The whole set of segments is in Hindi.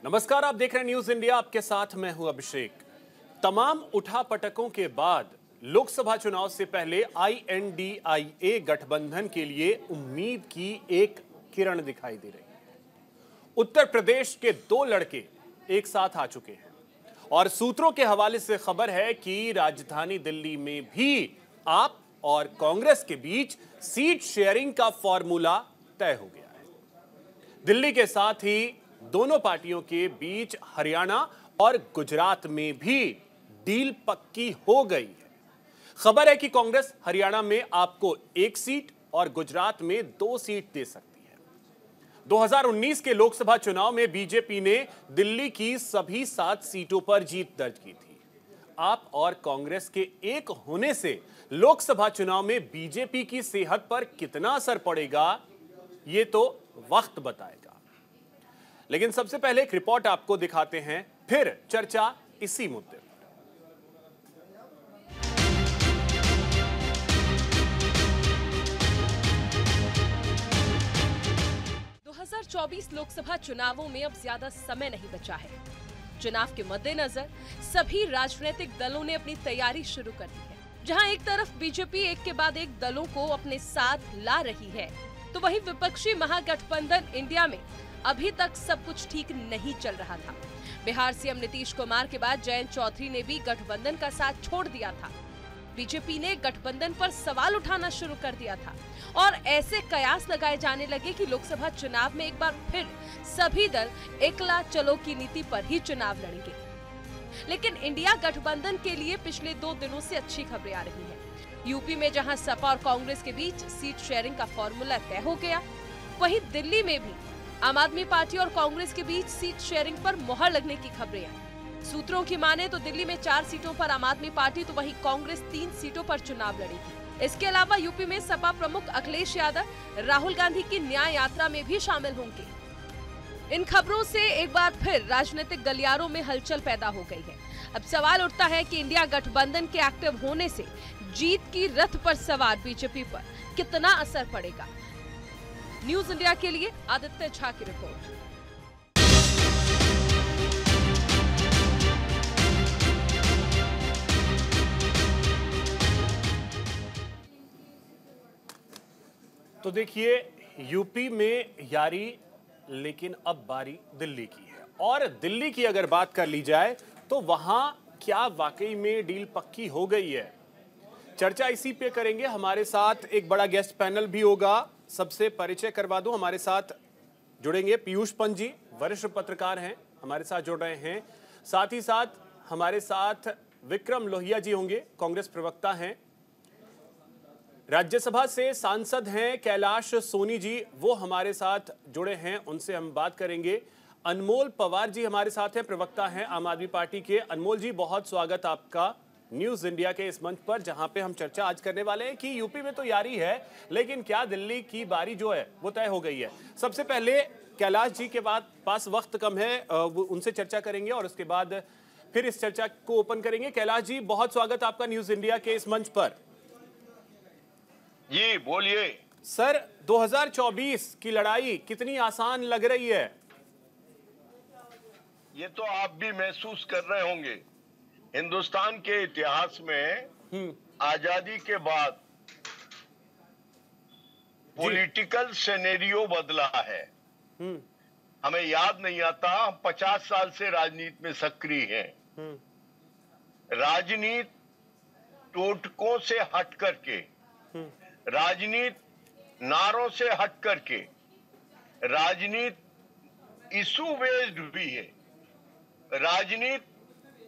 नमस्कार, आप देख रहे हैं न्यूज इंडिया। आपके साथ मैं हूं अभिषेक। तमाम उठापटकों के बाद लोकसभा चुनाव से पहले INDIA गठबंधन के लिए उम्मीद की एक किरण दिखाई दे रही है। उत्तर प्रदेश के दो लड़के एक साथ आ चुके हैं और सूत्रों के हवाले से खबर है कि राजधानी दिल्ली में भी आप और कांग्रेस के बीच सीट शेयरिंग का फॉर्मूला तय हो गया है। दिल्ली के साथ ही दोनों पार्टियों के बीच हरियाणा और गुजरात में भी डील पक्की हो गई है। खबर है कि कांग्रेस हरियाणा में आपको 1 सीट और गुजरात में 2 सीट दे सकती है। 2019 के लोकसभा चुनाव में बीजेपी ने दिल्ली की सभी 7 सीटों पर जीत दर्ज की थी। आप और कांग्रेस के एक होने से लोकसभा चुनाव में बीजेपी की सेहत पर कितना असर पड़ेगा, ये तो वक्त बताएगा। लेकिन सबसे पहले एक रिपोर्ट आपको दिखाते हैं, फिर चर्चा इसी मुद्दे पर। 2024 लोकसभा चुनावों में अब ज्यादा समय नहीं बचा है। चुनाव के मद्देनजर सभी राजनीतिक दलों ने अपनी तैयारी शुरू कर दी है। जहां एक तरफ बीजेपी एक के बाद एक दलों को अपने साथ ला रही है, तो वहीं विपक्षी महागठबंधन इंडिया में अभी तक सब कुछ ठीक नहीं चल रहा था। बिहार सीएम नीतीश कुमार के बाद जयंत चौधरी ने भी गठबंधन का साथ छोड़ दिया था। बीजेपी ने गठबंधन पर सवाल उठाना शुरू कर दिया था और ऐसे कयास लगाए जाने लगे कि लोकसभा चुनाव में एक बार फिर सभी दल एकला चलो की नीति पर ही चुनाव लड़ेंगे। लेकिन इंडिया गठबंधन के लिए पिछले 2 दिनों से अच्छी खबरें आ रही हैं। यूपी में जहां सपा और कांग्रेस के बीच सीट शेयरिंग का फॉर्मूला तय हो गया, वहीं दिल्ली में भी आम आदमी पार्टी और कांग्रेस के बीच सीट शेयरिंग पर मुहर लगने की खबरें हैं। सूत्रों की माने तो दिल्ली में 4 सीटों पर आम आदमी पार्टी तो वहीं कांग्रेस 3 सीटों पर चुनाव लड़ेगी। इसके अलावा यूपी में सपा प्रमुख अखिलेश यादव राहुल गांधी की न्याय यात्रा में भी शामिल होंगे। इन खबरों से एक बार फिर राजनीतिक गलियारों में हलचल पैदा हो गई है। अब सवाल उठता है कि इंडिया गठबंधन के एक्टिव होने से जीत की रथ पर सवार बीजेपी पर कितना असर पड़ेगा। न्यूज इंडिया के लिए आदित्य झा की रिपोर्ट। तो देखिए, यूपी में यारी, लेकिन अब बारी दिल्ली की है। और दिल्ली की अगर बात कर ली जाए तो वहां क्या वाकई में डील पक्की हो गई है, चर्चा इसी पे करेंगे। हमारे साथ एक बड़ा गेस्ट पैनल भी होगा। सबसे परिचय करवा दूं, हमारे साथ जुड़ेंगे पीयूष पंत जी, वरिष्ठ पत्रकार हैं, हमारे साथ जुड़ रहे हैं। साथ ही साथ हमारे साथ विक्रम लोहिया जी होंगे, कांग्रेस प्रवक्ता हैं। राज्यसभा से सांसद हैं कैलाश सोनी जी, वो हमारे साथ जुड़े हैं, उनसे हम बात करेंगे। अनमोल पवार जी हमारे साथ हैं, प्रवक्ता हैं आम आदमी पार्टी के। अनमोल जी, बहुत स्वागत आपका न्यूज इंडिया के इस मंच पर, जहां पे हम चर्चा आज करने वाले हैं कि यूपी में तो यारी है, लेकिन क्या दिल्ली की बारी जो है वो तय हो गई है। सबसे पहले कैलाश जी के पास वक्त कम है, उनसे चर्चा करेंगे और उसके बाद फिर इस चर्चा को ओपन करेंगे। कैलाश जी, बहुत स्वागत आपका न्यूज इंडिया के इस मंच पर। जी बोलिए सर, 2024 की लड़ाई कितनी आसान लग रही है? ये तो आप भी महसूस कर रहे होंगे। हिंदुस्तान के इतिहास में आजादी के बाद पॉलिटिकल सिनेरियो बदला है। हमें याद नहीं आता, हम 50 साल से राजनीति में सक्रिय हैं। राजनीति टोटकों से हट करके, राजनीति नारों से हट करके, राजनीति इशू बेस्ड हुई है, राजनीति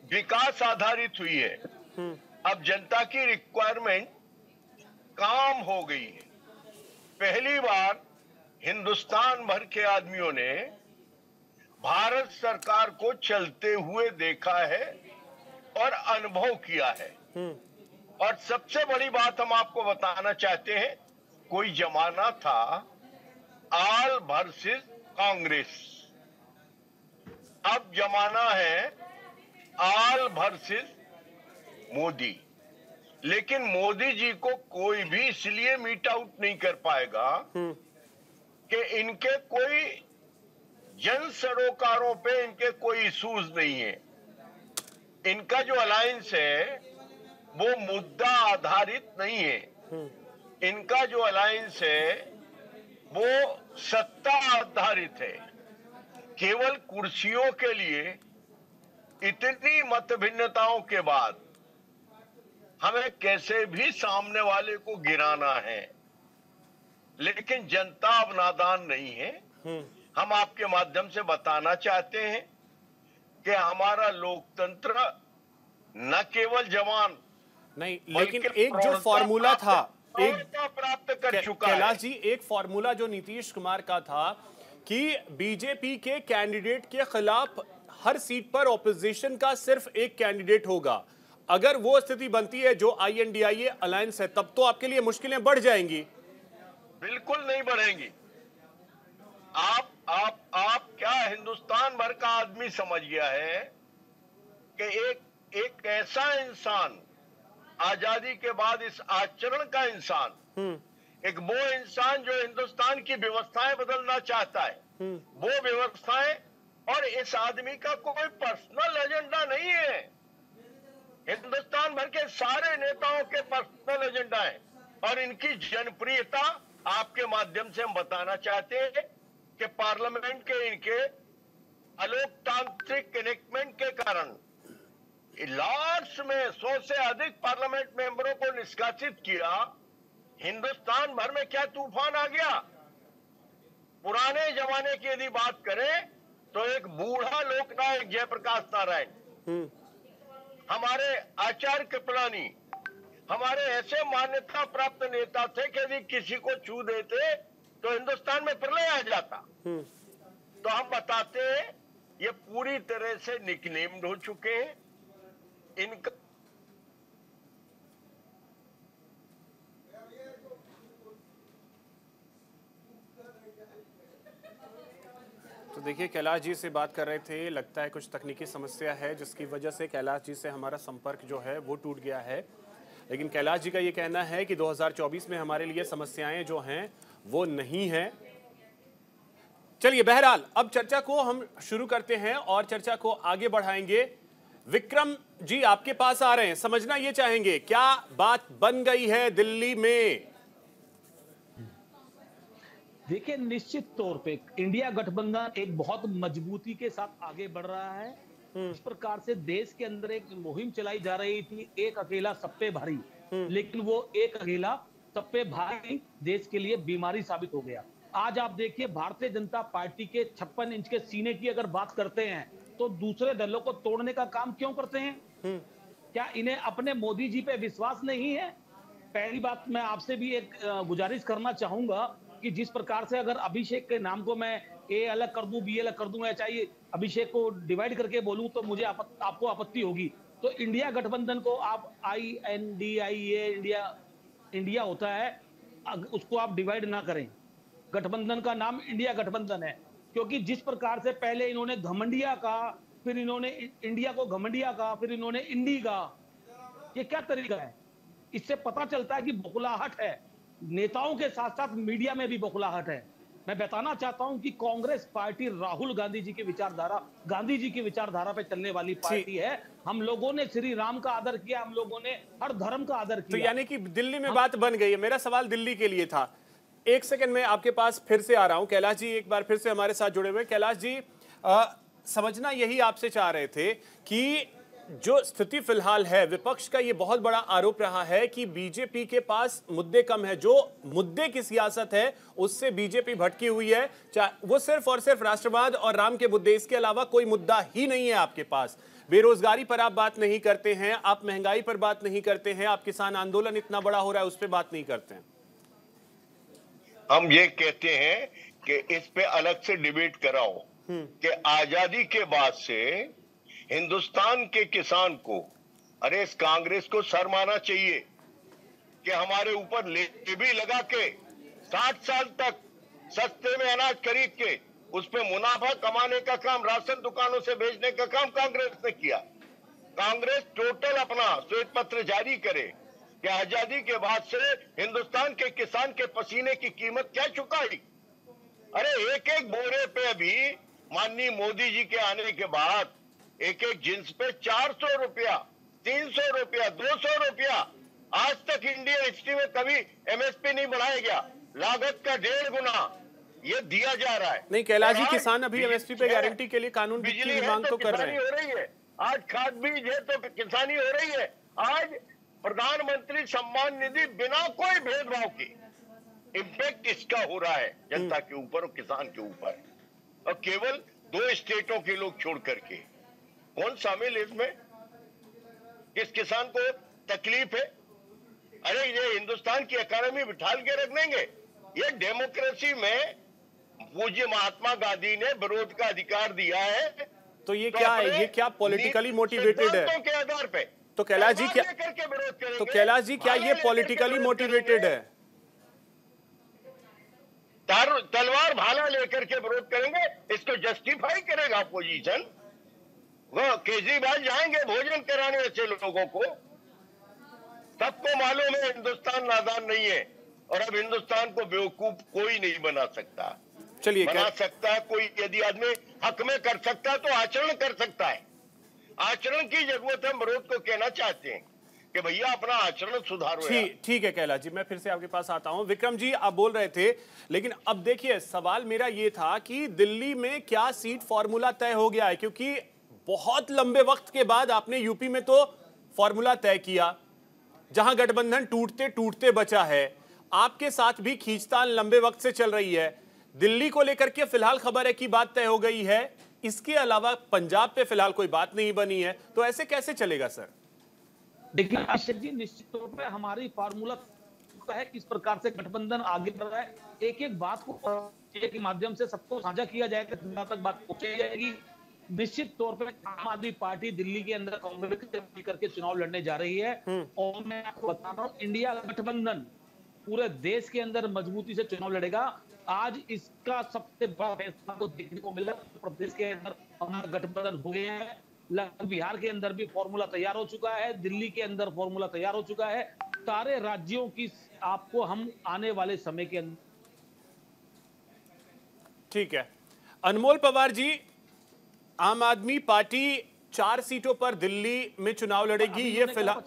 विकास आधारित हुई है। अब जनता की रिक्वायरमेंट काम हो गई है। पहली बार हिंदुस्तान भर के आदमियों ने भारत सरकार को चलते हुए देखा है और अनुभव किया है। और सबसे बड़ी बात हम आपको बताना चाहते हैं, कोई जमाना था आल वर्सेस कांग्रेस, अब जमाना है आल वर्सेस मोदी। लेकिन मोदी जी को कोई भी इसलिए मीट आउट नहीं कर पाएगा कि इनके कोई जन सरोकारों पे इनके कोई इश्यूज नहीं है। इनका जो अलायंस है वो मुद्दा आधारित नहीं है। इनका जो अलायंस है वो सत्ता आधारित है। केवल कुर्सियों के लिए इतनी मतभिन्नताओं के बाद हमें कैसे भी सामने वाले को गिराना है, लेकिन जनता अब नादान नहीं है। हम आपके माध्यम से बताना चाहते हैं कि हमारा लोकतंत्र न केवल जवान नहीं, लेकिन एक जो फॉर्मूला था, एक प्राप्त कर चुका है। कैलाश जी, एक फॉर्मूला जो नीतीश कुमार का था कि बीजेपी के कैंडिडेट के खिलाफ हर सीट पर ऑपोजिशन का सिर्फ एक कैंडिडेट होगा। अगर वो स्थिति बनती है जो INDIA अलायंस है, तब तो आपके लिए मुश्किलें बढ़ जाएंगी। बिल्कुल नहीं बढ़ेंगी। आप क्या हिंदुस्तान भर का आदमी समझ गया है कि एक ऐसा इंसान, आजादी के बाद इस आचरण का इंसान, एक वो इंसान जो हिंदुस्तान की व्यवस्थाएं बदलना चाहता है, वो व्यवस्थाएं, और इस आदमी का कोई पर्सनल एजेंडा नहीं है। हिंदुस्तान भर के सारे नेताओं के पर्सनल एजेंडा है, और इनकी जनप्रियता आपके माध्यम से हम बताना चाहते हैं कि पार्लियामेंट के इनके अलोकतांत्रिक कनेक्टमेंट के कारण लास्ट में 100 से अधिक पार्लियामेंट मेंबरों को निष्कासित किया। हिंदुस्तान भर में क्या तूफान आ गया। पुराने जमाने की यदि बात करें तो एक बूढ़ा लोकनायक जयप्रकाश नारायण, हमारे आचार्य कृपलानी, हमारे ऐसे मान्यता प्राप्त नेता थे कि यदि किसी को छू देते तो हिंदुस्तान में प्रलय आ जाता। तो हम बताते हैं ये पूरी तरह से निकनेम्ड हो चुके हैं। इनका तो देखिए, कैलाश जी से बात कर रहे थे, लगता है कुछ तकनीकी समस्या है जिसकी वजह से कैलाश जी से हमारा संपर्क जो है वो टूट गया है। लेकिन कैलाश जी का ये कहना है कि 2024 में हमारे लिए समस्याएं जो हैं वो नहीं है। चलिए, बहरहाल अब चर्चा को हम शुरू करते हैं और चर्चा को आगे बढ़ाएंगे। विक्रम जी आपके पास आ रहे हैं, समझना ये चाहेंगे क्या बात बन गई है दिल्ली में? देखिए, निश्चित तौर पे इंडिया गठबंधन एक बहुत मजबूती के साथ आगे बढ़ रहा है। इस प्रकार से देश के अंदर एक मुहिम चलाई जा रही थी, एक अकेला सब पे भारी, लेकिन वो एक अकेला सब पे भारी देश के लिए बीमारी साबित हो गया। आज आप देखिए, भारतीय जनता पार्टी के 56 इंच के सीने की अगर बात करते हैं तो दूसरे दलों को तोड़ने का काम क्यों करते हैं? क्या इन्हें अपने मोदी जी पे विश्वास नहीं है? पहली बात, मैं आपसे भी एक गुजारिश करना चाहूंगा कि जिस प्रकार से अगर अभिषेक के नाम को मैं ए अलग कर दूं, बी अलग कर दूं, या चाहे अभिषेक को डिवाइड करके बोलूं तो मुझे आपको आपत्ति होगी। तो इंडिया गठबंधन को आप INDIA इंडिया होता है, उसको आप डिवाइड ना करें। गठबंधन का नाम इंडिया गठबंधन है, क्योंकि जिस प्रकार से पहले इन्होंने घमंडिया कहा, फिर इन्होंने इंडिया को घमंडिया कहा, फिर इन्होंने इंडी कहा, ये क्या तरीका है? इससे पता चलता है कि बौखलाहट है। नेताओं के साथ साथ मीडिया में भी बौखलाहट है। मैं बताना चाहता हूं कि कांग्रेस पार्टी राहुल गांधी जी की विचारधारा पे चलने वाली पार्टी है। हम लोगों ने श्री राम का आदर किया, हम लोगों ने हर धर्म का आदर किया। तो यानी कि दिल्ली में बात बन गई है। मेरा सवाल दिल्ली के लिए था। एक सेकंड में आपके पास फिर से आ रहा हूं। कैलाश जी एक बार फिर से हमारे साथ जुड़े हुए। कैलाश जी, समझना यही आपसे चाह रहे थे कि जो स्थिति फिलहाल है, विपक्ष का ये बहुत बड़ा आरोप रहा है कि बीजेपी के पास मुद्दे कम है। जो मुद्दे की सियासत है उससे बीजेपी भटकी हुई है, चाहे वो सिर्फ और सिर्फ राष्ट्रवाद और राम के मुद्दे, इसके अलावा कोई मुद्दा ही नहीं है आपके पास। बेरोजगारी पर आप बात नहीं करते हैं, आप महंगाई पर बात नहीं करते हैं, आप किसान आंदोलन इतना बड़ा हो रहा है उस पर बात नहीं करते हैं। हम ये कहते हैं कि इस पे अलग से डिबेट कराओ कि आजादी के बाद से हिंदुस्तान के किसान को, अरे इस कांग्रेस को शर्माना चाहिए कि हमारे ऊपर लेवी लगा के 60 साल तक सस्ते में अनाज खरीद के उस पे मुनाफा कमाने का काम, राशन दुकानों से भेजने का काम कांग्रेस ने किया। कांग्रेस टोटल अपना श्वेत पत्र जारी करे कि आजादी के बाद से हिंदुस्तान के किसान के पसीने की कीमत क्या चुकाई। अरे एक एक बोरे पे अभी माननीय मोदी जी के आने के बाद एक एक जींस पे 400 रुपया, 300 रुपया, 200 रुपया, आज तक इंडियन हिस्ट्री में कभी एमएसपी नहीं बढ़ाया गया। लागत का 1.5 गुना ये दिया जा रहा है। नहीं कैलाश जी, और आज किसान अभी एमएसपी पे गारंटी के लिए कानून की बिजली मांग है तो कर किसानी रहे हैं। हो रही है, आज खाद बीज है तो किसानी हो रही है, आज प्रधानमंत्री सम्मान निधि बिना कोई भेदभाव के इम्पैक्ट इसका हो रहा है जनता के ऊपर और किसान के ऊपर, और केवल 2 स्टेटों के लोग छोड़ करके। कौन शामिल है इसमें? किस किसान को तकलीफ है? अरे ये हिंदुस्तान की इकोनॉमी बिठाल के रख देंगे। ये डेमोक्रेसी में पूज्य महात्मा गांधी ने विरोध का अधिकार दिया है। तो ये क्या है, ये क्या पॉलिटिकली मोटिवेटेड है? सिद्धांतों के आधार पे तो कैलाश जी क्या, तो कैलाश जी क्या ये पॉलिटिकली मोटिवेटेड है? तलवार भाला लेकर के विरोध करेंगे, इसको जस्टिफाई करेगा अपोजिशन। वो केजरीवाल जाएंगे भोजन कराने ऐसे लोगों को। सबको मालूम है हिंदुस्तान नादान नहीं है, और अब हिंदुस्तान को बेवकूफ कोई नहीं बना सकता। चलिए बना सकता है कोई, यदि आदमी हक में कर सकता है तो आचरण कर सकता है। आचरण की जरूरत है। हम विरोध को कहना चाहते हैं कि भैया अपना आचरण सुधारो। ठीक है कैलाश जी, मैं फिर से आपके पास आता हूं। विक्रम जी, आप बोल रहे थे, लेकिन अब देखिए सवाल मेरा ये था कि दिल्ली में क्या सीट फॉर्मूला तय हो गया है? क्योंकि बहुत लंबे वक्त के बाद आपने यूपी में तो फॉर्मूला तय किया, जहां गठबंधन टूटते टूटते बचा है। आपके साथ भी खींचतान लंबे वक्त से चल रही है। दिल्ली को लेकर के फिलहाल खबर है कि बात तय हो गई है, इसके अलावा पंजाब पे फिलहाल कोई बात नहीं बनी है, तो ऐसे कैसे चलेगा सर? देखिए अभिषेक जी, निश्चित तौर पे हमारी फार्मूला है किस प्रकार से गठबंधन आगे बढ़ रहा है। एक एक बात को के माध्यम से सबको साझा किया जाएगा, दुनिया तक बात पहुंचाई जाएगी। निश्चित तौर पे आम आदमी पार्टी दिल्ली के अंदर कांग्रेस से मिलकर के चुनाव लड़ने जा रही है, और मैं आपको बता रहा हूँ इंडिया गठबंधन पूरे देश के अंदर मजबूती से चुनाव लड़ेगा। आज इसका सबसे बड़ा फैसला को देखने को मिला, प्रदेश के अंदर हमारा गठबंधन हो गया है। बिहार के अंदर भी फॉर्मूला तैयार हो चुका है, दिल्ली के अंदर फॉर्मूला तैयार हो चुका है। सारे राज्यों की आपको हम आने वाले समय के अंदर। ठीक है, अनमोल पवार जी, आम आदमी पार्टी 4 सीटों पर दिल्ली में चुनाव लड़ेगी, ये फिलहाल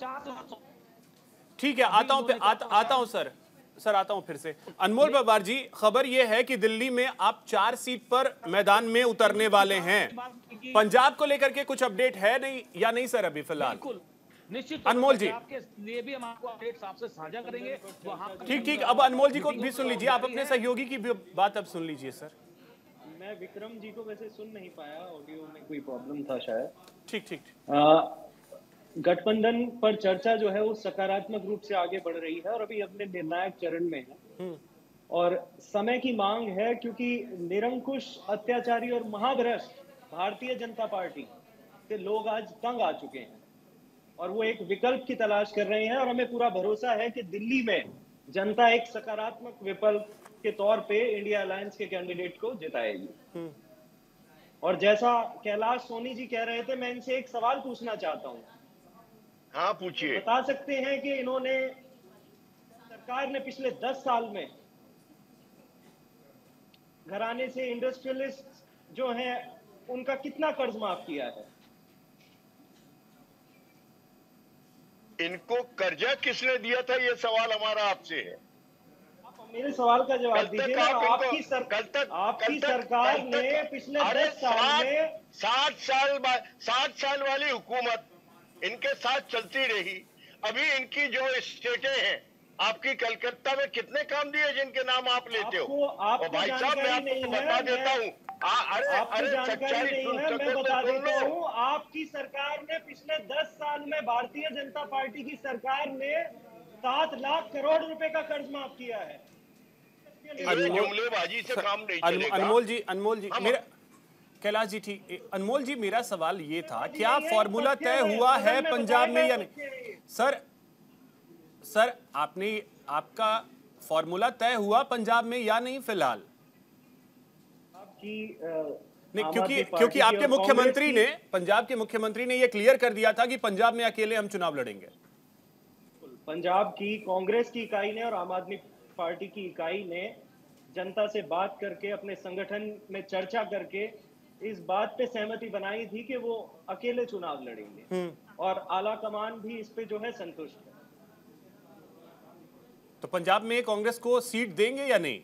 ठीक है। आता हूं सर आता हूं फिर से। अनमोल पवार जी, खबर यह है कि दिल्ली में आप 4 सीट पर मैदान में उतरने वाले हैं। पंजाब को लेकर के कुछ अपडेट है नहीं या नहीं सर अभी फिलहाल? निश्चित अनमोल जी, आपके लिए भी हम आपको अपडेट्स आपसे साझा करेंगे। ठीक, अब अनमोल जी को भी सुन लीजिए, आप अपने सहयोगी की भी बात अब सुन लीजिए सर। मैं विक्रम जी को वैसे सुन नहीं पाया, ऑडियो में कोई प्रॉब्लम था शायद। ठीक। गठबंधन पर चर्चा जो है वो सकारात्मक रूप से आगे बढ़ रही है और अभी अपने निर्णायक चरण में है, और समय की मांग है, क्योंकि निरंकुश, अत्याचारी और महाभ्रष्ट भारतीय जनता पार्टी के लोग आज तंग आ चुके हैं और वो एक विकल्प की तलाश कर रहे हैं। और हमें पूरा भरोसा है कि दिल्ली में जनता एक सकारात्मक विकल्प के तौर पे इंडिया अलायंस के कैंडिडेट को जिताएगी। और जैसा कैलाश सोनी जी कह रहे थे, मैं इनसे एक सवाल पूछना चाहता हूँ। हाँ पूछिए। बता सकते हैं कि इन्होंने, सरकार ने पिछले 10 साल में घराने से इंडस्ट्रियलिस्ट जो हैं उनका कितना कर्ज माफ किया है? इनको कर्जा किसने दिया था, ये सवाल हमारा आपसे है। आप मेरे सवाल का जवाब दीजिए। आपकी सरकार ने पिछले 10 साल में 60 साल वाली हुकूमत इनके साथ चलती रही। अभी इनकी जो स्टेटें हैं, आपकी कलकत्ता में कितने काम दिए जिनके नाम आप लेते हो? और भाई साहब मैं आपको बता देता हूँ, अरे सच्चाई सुन सके तो सुन लो। आपकी सरकार ने पिछले 10 साल में, भारतीय जनता पार्टी की सरकार ने 7 लाख करोड़ रुपए का कर्ज माफ किया है। जुमलेबाजी से काम नहीं चलेगा। अनमोल जी मेरा, कैलाश जी ठीक, अनमोल जी मेरा सवाल ये था, क्या फॉर्मूला तय हुआ है पंजाब में या नहीं? सर आपका फॉर्मूला तय हुआ पंजाब में या नहीं फिलहाल? नहीं, क्योंकि आपके मुख्यमंत्री ने, पंजाब के मुख्यमंत्री ने यह क्लियर कर दिया था कि पंजाब में अकेले हम चुनाव लड़ेंगे। पंजाब की कांग्रेस की इकाई ने और आम आदमी पार्टी की इकाई ने जनता से बात करके, अपने संगठन में चर्चा करके इस बात पे सहमति बनाई थी कि वो अकेले चुनाव लड़ेंगे और आला कमान भी इस पे जो है संतुष्ट है। तो पंजाब में कांग्रेस को सीट देंगे या नहीं?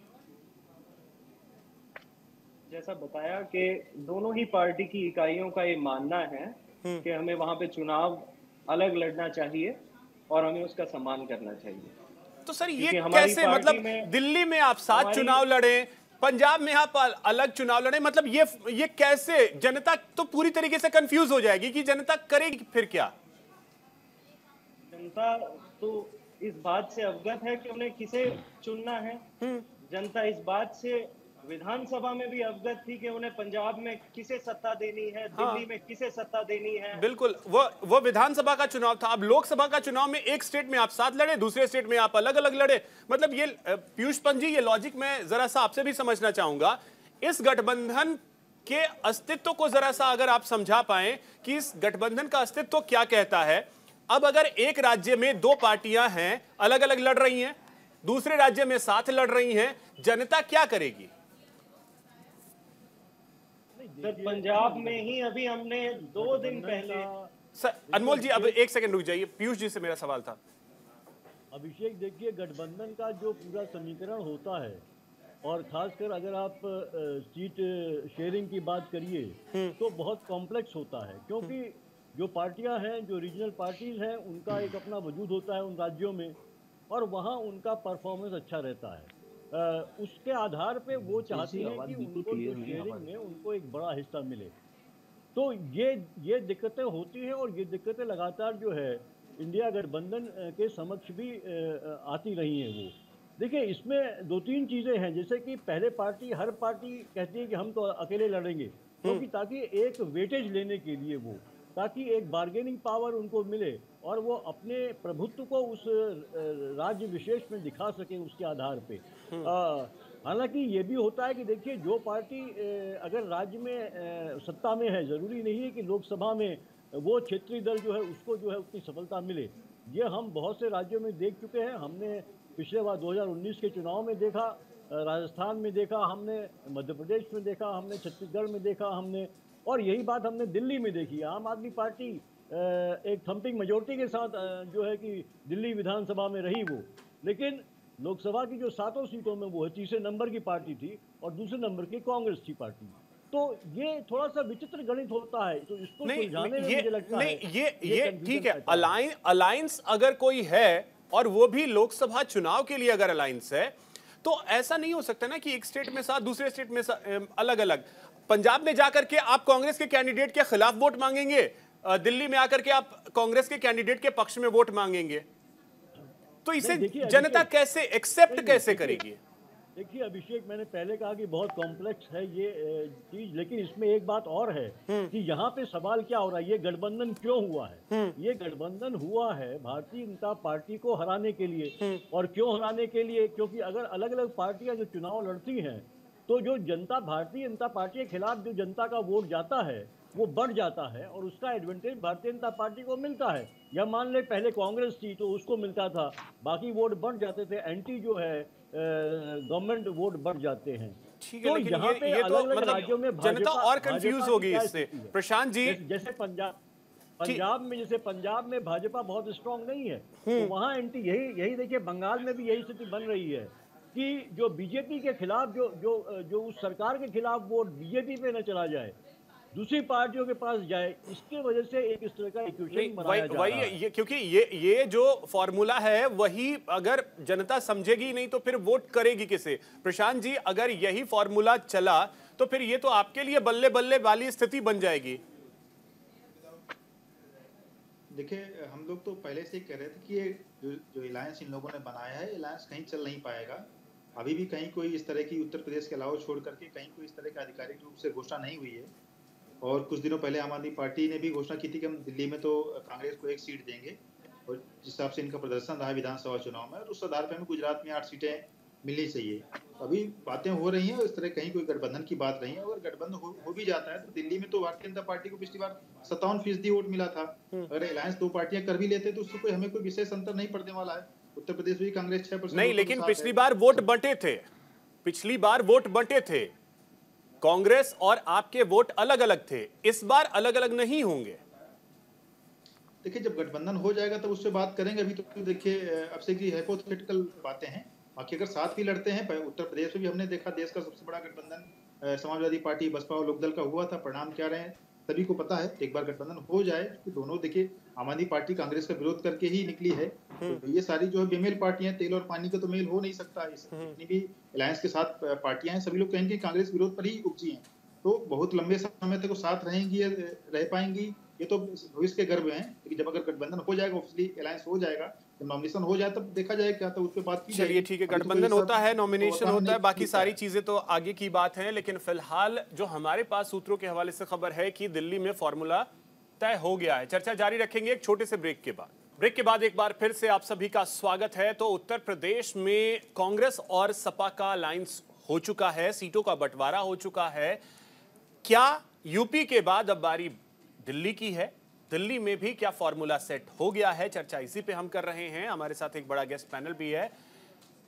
जैसा बताया कि दोनों ही पार्टी की इकाइयों का ये मानना है कि हमें वहां पे चुनाव अलग लड़ना चाहिए और हमें उसका सम्मान करना चाहिए। तो सर ये कैसे, मतलब दिल्ली में आप साथ चुनाव लड़े, पंजाब में आप अलग चुनाव लड़े, मतलब ये कैसे? जनता तो पूरी तरीके से कंफ्यूज हो जाएगी कि जनता करेगी फिर क्या? जनता तो इस बात से अवगत है कि उन्हें किसे चुनना है। जनता इस बात से विधानसभा में भी अवगत थी कि उन्हें पंजाब में किसे सत्ता देनी है, दिल्ली में किसे सत्ता देनी है। बिल्कुल, वो विधानसभा का चुनाव था। अब लोकसभा का चुनाव में एक स्टेट में आप साथ लड़े, दूसरे स्टेट में आप अलग अलग लड़े। मतलब ये पीयूष पंत जी, ये लॉजिक मैं जरा सा आपसे भी समझना चाहूंगा। इस गठबंधन के अस्तित्व को जरा सा अगर आप समझा पाए कि इस गठबंधन का अस्तित्व क्या कहता है। अब अगर एक राज्य में दो पार्टियां हैं, अलग अलग लड़ रही हैं, दूसरे राज्य में साथ लड़ रही हैं, जनता क्या करेगी? सर, पंजाब में ही अभी हमने 2 दिन पहले। सर अनमोल जी, अब एक सेकंड रुक जाइए, पीयूष जी से मेरा सवाल था। अभिषेक, देखिए गठबंधन का जो पूरा समीकरण होता है, और खासकर अगर आप सीट शेयरिंग की बात करिए तो बहुत कॉम्प्लेक्स होता है, क्योंकि जो पार्टियां हैं, जो रीजनल पार्टीज हैं, उनका एक अपना वजूद होता है उन राज्यों में, और वहाँ उनका परफॉर्मेंस अच्छा रहता है। उसके आधार पे वो चाहती हैं कि उनको जो शेयरिंग में उनको एक बड़ा हिस्सा मिले। तो ये दिक्कतें होती हैं, और ये दिक्कतें लगातार जो है इंडिया गठबंधन के समक्ष भी आती रही हैं। वो देखिए, इसमें 2-3 चीज़ें हैं, जैसे कि पहले हर पार्टी कहती है कि हम तो अकेले लड़ेंगे, क्योंकि ताकि एक वेटेज लेने के लिए वो, ताकि एक बार्गेनिंग पावर उनको मिले और वो अपने प्रभुत्व को उस राज्य विशेष में दिखा सके उसके आधार पे। हालांकि ये भी होता है कि देखिए, जो पार्टी अगर राज्य में सत्ता में है, ज़रूरी नहीं है कि लोकसभा में वो क्षेत्रीय दल जो है उसको जो है उतनी सफलता मिले। ये हम बहुत से राज्यों में देख चुके हैं। हमने पिछले बार 2019 के चुनाव में देखा, राजस्थान में देखा हमने, मध्य प्रदेश में देखा हमने, छत्तीसगढ़ में देखा हमने, और यही बात हमने दिल्ली में देखी। आम आदमी पार्टी एक थम्पिंग मेजोरिटी के साथ जो है कि दिल्ली विधानसभा में रही वो, लेकिन लोकसभा की जो 7 सीटों में वो है तीसरे नंबर की पार्टी थी, और दूसरे नंबर की कांग्रेस की पार्टी। तो ये थोड़ा सा विचित्र गणित होता है, तो इसको सुलझाने में मुझे लगता है ये ठीक है। अलायंस अगर कोई है, और वो भी लोकसभा चुनाव के लिए अगर अलायंस है, तो ऐसा नहीं हो सकता ना कि एक स्टेट में साथ, दूसरे स्टेट में अलग अलग। पंजाब में जाकर के आप कांग्रेस के कैंडिडेट के खिलाफ वोट मांगेंगे, दिल्ली में आकर के आप कांग्रेस के कैंडिडेट के पक्ष में वोट मांगेंगे, तो इसे जनता कैसे एक्सेप्ट कैसे करेगी? देखिए अभिषेक, मैंने पहले कहा कि बहुत कॉम्प्लेक्स है ये चीज, लेकिन इसमें एक बात और है कि यहाँ पे सवाल क्या हो रहा है, ये गठबंधन क्यों हुआ है? ये गठबंधन हुआ है भारतीय जनता पार्टी को हराने के लिए। और क्यों हराने के लिए? क्योंकि अगर अलग अलग पार्टियां जो चुनाव लड़ती हैं, तो जो जनता, भारतीय जनता पार्टी के खिलाफ जो जनता का वोट जाता है वो बढ़ जाता है, और उसका एडवांटेज भारतीय जनता पार्टी को मिलता है। या मान ले पहले कांग्रेस थी तो उसको मिलता था, बाकी वोट बढ़ जाते थे, एंटी जो है गवर्नमेंट वोट बढ़ जाते हैं। तो यहाँ पे ये तो मतलब राज्यों में जनता और कंफ्यूज होगी इससे। प्रशांत जी, जैसे पंजाब में भाजपा बहुत स्ट्रांग नहीं है, तो वहाँ एंटी, यही देखिए बंगाल में भी यही स्थिति बन रही है कि जो बीजेपी के खिलाफ जो उस सरकार के खिलाफ वोट बीजेपी पे न चला जाए, दूसरी पार्टियों के पास जाए, इसके वजह से एक इस तरह का इक्वेशन बनाया जा रहा है। क्योंकि ये जो फॉर्मूला है वही अगर जनता समझेगी नहीं तो फिर वोट करेगी किसे? प्रशांत जी, अगर यही फॉर्मूला चला तो फिर ये तो आपके लिए बल्ले बल्ले वाली स्थिति बन जाएगी। देखिए, हम लोग तो पहले से ही कह रहे थे कि ये जो अलायंस इन लोगों ने बनाया है, अलायंस कहीं चल नहीं पाएगा। अभी भी कहीं कोई इस तरह की, उत्तर प्रदेश के अलावा छोड़ करके कहीं कोई इस तरह का आधिकारिक रूप से घोषणा नहीं हुई है। और कुछ दिनों पहले आम आदमी पार्टी ने भी घोषणा की थी कि हम दिल्ली में तो कांग्रेस को 1 सीट देंगे, और जिस हिसाब से इनका प्रदर्शन रहा विधानसभा चुनाव में, और उस आधार पर हमें गुजरात में 8 सीटें मिलनी चाहिए। अभी बातें हो रही हैं, इस तरह कहीं कोई गठबंधन की बात नहीं है। अगर गठबंधन हो भी जाता है तो दिल्ली में तो भारतीय जनता पार्टी को पिछली बार 57% वोट मिला था। अगर अलायंस 2 पार्टियां कर भी लेते तो उससे हमें कोई विशेष अंतर नहीं पड़ने वाला है। उत्तर प्रदेश में कांग्रेस 6% नहीं, लेकिन पिछली बार वोट बंटे थे, पिछली बार वोट बंटे थे। कांग्रेस और आपके वोट अलग अलग थे, इस बार अलग अलग नहीं होंगे। देखिए, जब गठबंधन हो जाएगा तब उससे बात करेंगे। अभी तो देखिए, अब से की हाइपोथेटिकल बातें हैं। बाकी अगर साथ भी लड़ते हैं, उत्तर प्रदेश में भी हमने देखा, देश का सबसे बड़ा गठबंधन समाजवादी पार्टी, बसपा और लोकदल का हुआ था। परिणाम क्या रहे हैं सभी को पता है। एक बार गठबंधन हो जाए कि दोनों, देखिए आम आदमी पार्टी कांग्रेस का विरोध करके ही निकली है, तो ये सारी जो है बेमेल पार्टियां, तेल और पानी का तो मेल हो नहीं सकता। जितनी भी अलायंस के साथ पार्टियां हैं, सभी लोग कहेंगे कांग्रेस विरोध पर ही उपजी हैं, तो बहुत लंबे समय तक वो साथ रहेंगी, रह पाएंगी, ये तो भविष्य के गर्भ हैं। लेकिन जब अगर गठबंधन हो जाएगा, ऑफिशियली अलायंस हो जाएगा, जब नॉमिनेशन हो जाए तब देखा जाए क्या, तो उस पर बात की जाएगी। चलिए ठीक है, गठबंधन होता है, नॉमिनेशन होता है, बाकी सारी चीजें तो आगे की बात है। लेकिन फिलहाल जो हमारे पास सूत्रों के हवाले से खबर है कि दिल्ली में फॉर्मूला तय हो गया है। चर्चा जारी रखेंगे एक छोटे से ब्रेक के बाद। ब्रेक के बाद एक बार फिर से आप सभी का स्वागत है। तो उत्तर प्रदेश में कांग्रेस और सपा का अलायंस हो चुका है, सीटों का बंटवारा हो चुका है। क्या यूपी के बाद अब बारी दिल्ली की है? दिल्ली में भी क्या फॉर्मूला सेट हो गया है? चर्चा इसी पे हम कर रहे हैं। हमारे साथ एक बड़ा गेस्ट पैनल भी है।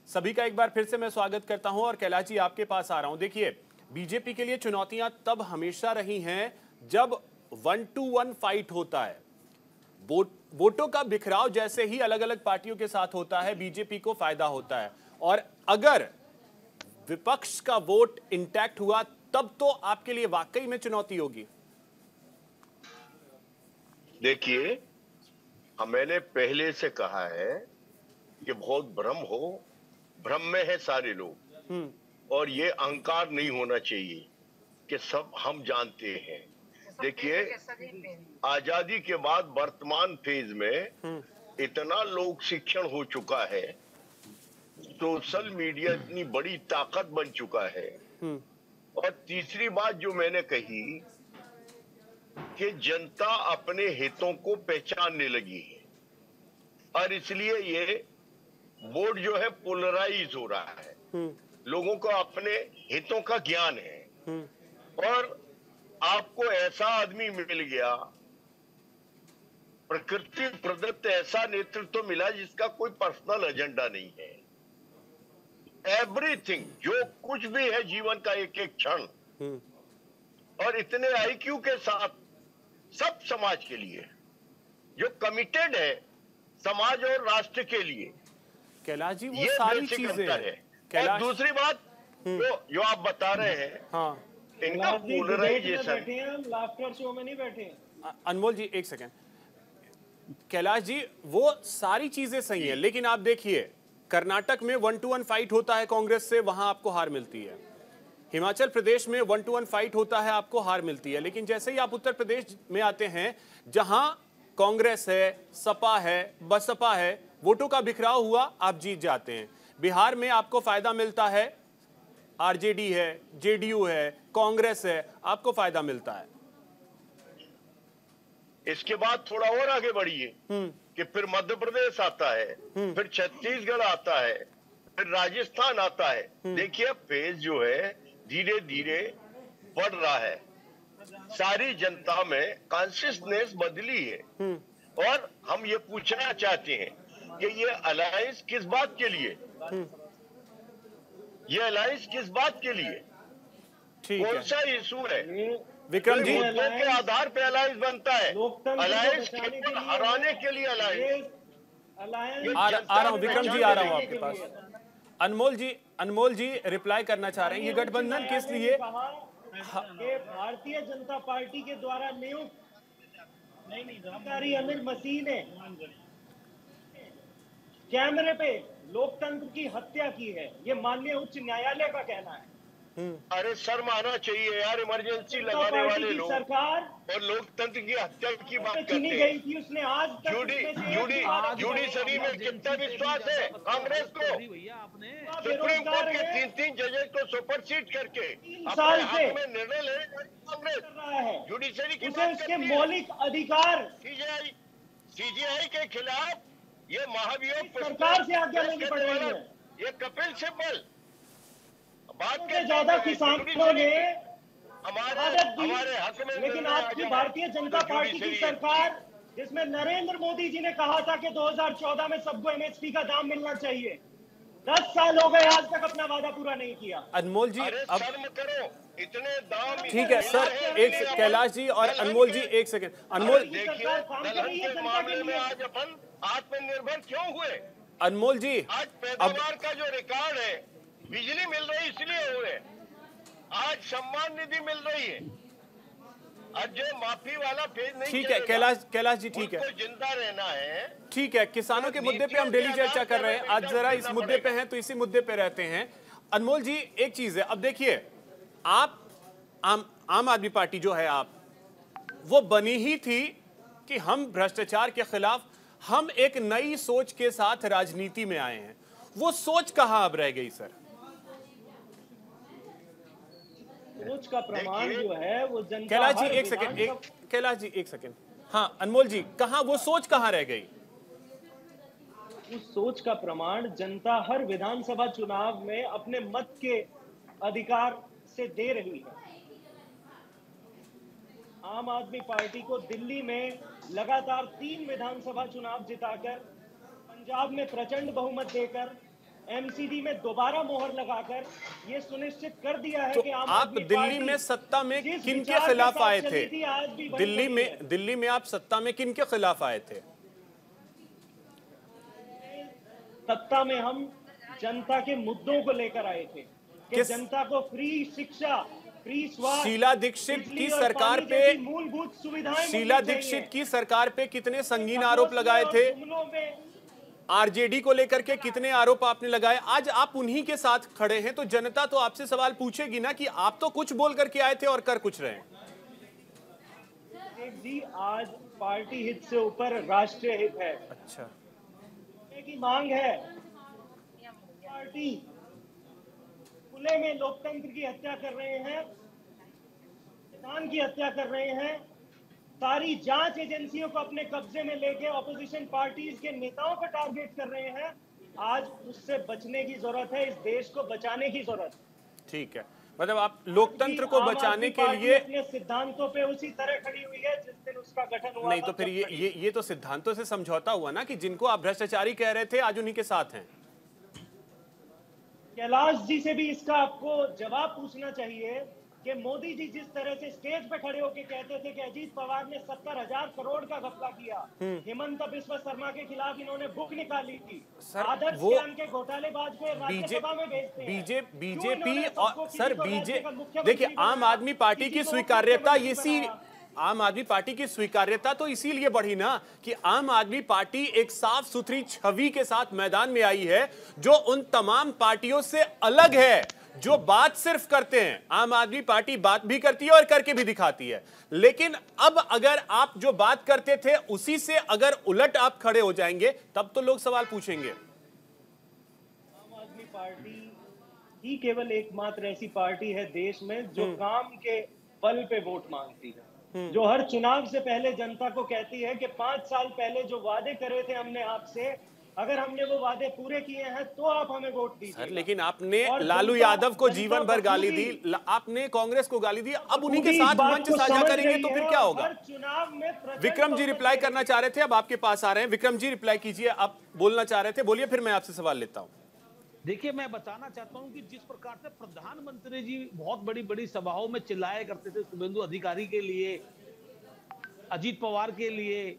सभी का एक बार फिर से मैं स्वागत करता हूं और कैलाश जी आपके पास आ रहा हूं। देखिए, बीजेपी के लिए चुनौतियां तब हमेशा रही हैं जब 1-to-1 फाइट होता है। वोटों का बिखराव जैसे ही अलग अलग पार्टियों के साथ होता है, बीजेपी को फायदा होता है। और अगर विपक्ष का वोट इंटैक्ट हुआ तब तो आपके लिए वाकई में चुनौती होगी। देखिए, मैंने पहले से कहा है कि बहुत भ्रम में है सारे लोग, और ये अहंकार नहीं होना चाहिए कि सब हम जानते हैं। देखिए, आजादी के बाद वर्तमान फेज में इतना लोक शिक्षण हो चुका है, सोशल मीडिया इतनी बड़ी ताकत बन चुका है। और तीसरी बात जो मैंने कही कि जनता अपने हितों को पहचानने लगी है, और इसलिए ये वोट जो है पोलराइज हो रहा है। लोगों को अपने हितों का ज्ञान है, और आपको ऐसा आदमी मिल गया, प्रकृति प्रदत्त ऐसा नेतृत्व मिला जिसका कोई पर्सनल एजेंडा नहीं है। एवरीथिंग, जो कुछ भी है जीवन का एक एक क्षण, और इतने आईक्यू के साथ सब समाज के लिए, जो कमिटेड है समाज और राष्ट्र के लिए। कैलाश जी, वो सारी चीजें हैं। और दूसरी बात जो आप बता रहे हैं, हाँ, इनका पोलराइजेशन। लाफ्टर शो में नहीं बैठे। अनमोल जी एक सेकेंड। कैलाश जी, वो सारी चीजें सही है, लेकिन आप देखिए कर्नाटक में 1-to-1 फाइट होता है कांग्रेस से, वहां आपको हार मिलती है। हिमाचल प्रदेश में 1-to-1 फाइट होता है, आपको हार मिलती है। लेकिन जैसे ही आप उत्तर प्रदेश में आते हैं, जहां कांग्रेस है, सपा है, बसपा है, वोटों का बिखराव हुआ, आप जीत जाते हैं। बिहार में आपको फायदा मिलता है, आरजेडी है, जेडीयू है, कांग्रेस है, आपको फायदा मिलता है। इसके बाद थोड़ा और आगे बढ़िए कि फिर मध्य प्रदेश आता है, फिर छत्तीसगढ़ आता है, फिर राजस्थान आता है। देखिए, फेज जो है धीरे धीरे बढ़ रहा है। सारी जनता में कॉन्शियसनेस बदली है, और हम ये पूछना चाहते हैं कि ये अलायंस किस बात के लिए, ये अलायंस किस बात के लिए, कौन सा इशू है? विक्रम जी, मुद्दों के आधार पे अलायंस बनता है। अलायंस केवल हराने के लिए अलायंस। आ रहा हूं विक्रम जी, आ रहा हूं आपके पास। अनमोल जी रिप्लाई करना चाह रहे हैं, ये गठबंधन किस लिए? भारतीय जनता पार्टी के द्वारा नियुक्त अमीर मसीह ने कैमरे पे लोकतंत्र की हत्या की है, ये माननीय उच्च न्यायालय का कहना है। अरे शर्म आना चाहिए यार, इमरजेंसी लगाने वाले लोग सरकार और लोकतंत्र की हत्या की बात करते चुनी गई थी, उसने आज जुडिशरी में कितना विश्वास है कांग्रेस को? सुप्रीम कोर्ट के 3 जजेस को सुपरसीड करके साल से निर्णय ले कांग्रेस जुडिशरी की उसके मौलिक अधिकार सीजीआई के खिलाफ ये महाभियोग सरकार से आज्ञा लेनी पड़ रही है। ये कपिल सिब्बल बात के ज्यादा किसानों ने हमारे हक में, लेकिन आपकी भारतीय जनता पार्टी की सरकार, जिसमें नरेंद्र मोदी जी ने कहा था कि 2014 में सबको एमएसपी का दाम मिलना चाहिए, 10 साल हो गए आज तक अपना वादा पूरा नहीं किया। अनमोल जी अरे अब शर्म करो, इतने दाम ठीक है सर, एक कैलाश जी और अनमोल जी एक सेकंड। अनमोल देखिए, दलहन के मामले में आज अपन आत्मनिर्भर क्यों हुए? अनमोल जी आज पैदावार का जो रिकॉर्ड है, बिजली मिल रही इसलिए हुए, आज सम्मान निधि मिल रही है, आज जो माफी वाला फेज नहीं ठीक है कैलाश जी ठीक है, उनको जिंदा रहना है। ठीक है, किसानों के मुद्दे पे हम डेली चर्चा कर रहे हैं, आज जरा इस मुद्दे पे हैं तो इसी मुद्दे पे रहते हैं। अनमोल जी एक चीज है, अब देखिए आप आम आदमी पार्टी जो है आप वो बनी ही थी कि हम भ्रष्टाचार के खिलाफ हम एक नई सोच के साथ राजनीति में आए हैं, वो सोच कहां अब रह गई सर? सोच का प्रमाण जो है वो जनता। कैलाश जी एक सेकंड, कैलाश जी एक सेकंड, हाँ अनमोल जी कहां वो सोच कहां रह गई? उस सोच का प्रमाण जनता हर विधानसभा चुनाव में अपने मत के अधिकार से दे रही है। आम आदमी पार्टी को दिल्ली में लगातार 3 विधानसभा चुनाव जिताकर, पंजाब में प्रचंड बहुमत देकर, एमसीडी में दोबारा मोहर लगाकर ये सुनिश्चित कर दिया है तो कि आम आप आदमी दिल्ली में सत्ता में किनके खिलाफ आए थे? दिल्ली में आप सत्ता में किनके खिलाफ आए थे? सत्ता में हम जनता के मुद्दों को लेकर आए थे कि जनता को फ्री शिक्षा, फ्री स्वास्थ्य, शीला दीक्षित की सरकार पे मूलभूत सुविधाएं, शीला दीक्षित की सरकार पे कितने संगीन आरोप लगाए थे? आरजेडी को लेकर के कितने आरोप आपने लगाए? आज आप उन्हीं के साथ खड़े हैं तो जनता तो आपसे सवाल पूछेगी ना कि आप तो कुछ बोल करके आए थे और कर कुछ रहे हैं। जी आज पार्टी हित से ऊपर राष्ट्रीय हित है। अच्छा, की मांग है। पार्टी खुले में लोकतंत्र की हत्या कर रहे हैं, संविधान की हत्या कर रहे हैं, सारी जांच एजेंसियों को अपने कब्जे में लेके ऑपोजिशन पार्टीज के नेताओं को टारगेट कर रहे हैं। आज उससे बचने की जरूरत है, इस देश को बचाने की जरूरत है। ठीक है, मतलब आप लोकतंत्र को बचाने के लिए अपने सिद्धांतों पे उसी तरह खड़ी हुई है जिस दिन उसका गठन हुआ। नहीं तो फिर ये तो सिद्धांतों से समझौता हुआ ना कि जिनको आप भ्रष्टाचारी कह रहे थे आज उन्हीं के साथ हैं। कैलाश जी से भी इसका आपको जवाब पूछना चाहिए कि मोदी जी जिस तरह से स्टेज पे खड़े होकर कहते थे कि अजीत पवार ने 70,000 करोड़ का घपला किया, हेमंत बिस्वा शर्मा के खिलाफ इन्होंने बुक निकाली थी, आदर्श ज्ञान के घोटालेबाज को राज्यसभा में भेजते हैं। बीजेपी और सर देखिए आम आदमी पार्टी की स्वीकार्यता इसी आम आदमी पार्टी की स्वीकार्यता तो इसीलिए बढ़ी ना कि आम आदमी पार्टी एक साफ सुथरी छवि के साथ मैदान में आई है जो उन तमाम पार्टियों से अलग है जो बात सिर्फ करते हैं। आम आदमी पार्टी बात भी करती है और करके भी दिखाती है, लेकिन अब अगर आप जो बात करते थे उसी से अगर उलट आप खड़े हो जाएंगे तब तो लोग सवाल पूछेंगे। आम आदमी पार्टी ही केवल एकमात्र ऐसी पार्टी है देश में जो काम के बल पे वोट मांगती है, जो हर चुनाव से पहले जनता को कहती है कि 5 साल पहले जो वादे करे थे हमने आपसे, अगर हमने वो वादे पूरे किए हैं तो आप हमें वोट दीजिए। लेकिन आपने लालू यादव को जीवन भर गाली दी, आपने कांग्रेस को गाली दी, अब उन्हीं के साथ मंच साझा करेंगे तो फिर क्या होगा? चुनाव में विक्रम जी रिप्लाई करना चाह रहे थे, अब आपके पास आ रहे हैं। विक्रम जी रिप्लाई कीजिए, आप बोलना चाह रहे थे, बोलिए, फिर मैं आपसे सवाल लेता हूं। देखिए मैं बताना चाहता हूं कि जिस प्रकार से प्रधानमंत्री जी बहुत बड़ी बड़ी सभाओं में चिल्लाया करते थे शुभेंदु अधिकारी के लिए, अजीत पवार के लिए,